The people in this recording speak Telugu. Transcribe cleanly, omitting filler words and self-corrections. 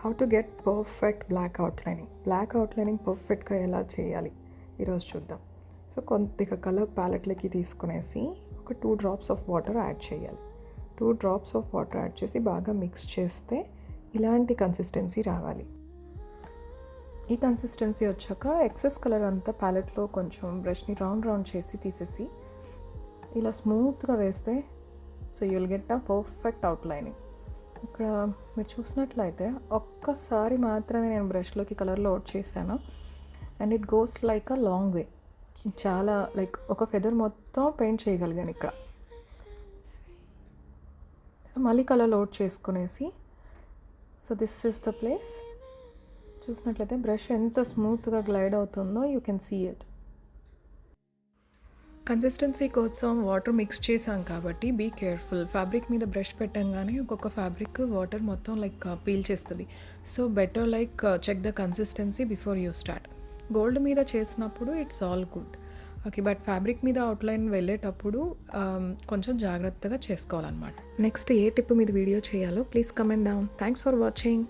How to get perfect black outlining పర్ఫెక్ట్గా ఎలా చేయాలి ఈరోజు చూద్దాం. సో కొద్దిగా కలర్ ప్యాలెట్లకి తీసుకునేసి ఒక 2 drops ఆఫ్ వాటర్ యాడ్ చేయాలి. 2 drops ఆఫ్ వాటర్ యాడ్ చేసి బాగా మిక్స్ చేస్తే ఇలాంటి కన్సిస్టెన్సీ రావాలి. ఈ కన్సిస్టెన్సీ వచ్చాక ఎక్సెస్ కలర్ అంతా ప్యాలెట్లో కొంచెం బ్రష్ని రౌండ్ చేసి తీసేసి ఇలా స్మూత్గా వేస్తే so you will get a perfect outlining. ఇక్కడ మీరు చూసినట్లయితే ఒక్కసారి మాత్రమే నేను బ్రష్లోకి కలర్ లోడ్ చేశాను and it goes like a long way. చాలా లైక్ ఒక ఫెదర్ మొత్తం పెయింట్ చేయగలిగాను ఇక్కడ. మళ్ళీ కలర్ లోడ్ చేసుకునేసి so this is the place. చూసినట్లయితే బ్రష్ ఎంత స్మూత్గా గ్లైడ్ అవుతుందో you can see it. Consistency కోసం వాటర్ మిక్స్ చేసాం కాబట్టి బీ కేర్ఫుల్. ఫ్యాబ్రిక్ మీద బ్రష్ పెట్టంగానే ఒక్కొక్క ఫ్యాబ్రిక్ వాటర్ మొత్తం లైక్ పీల్ చేస్తుంది. So better like check the consistency before you start. Gold మీద చేసినప్పుడు it's all good okay, but fabric మీద అవుట్లైన్ వెళ్ళేటప్పుడు కొంచెం జాగ్రత్తగా చేసుకోవాలన్నమాట. నెక్స్ట్ ఏ టిప్ మీద వీడియో చేయాలో please comment down. Thanks for watching.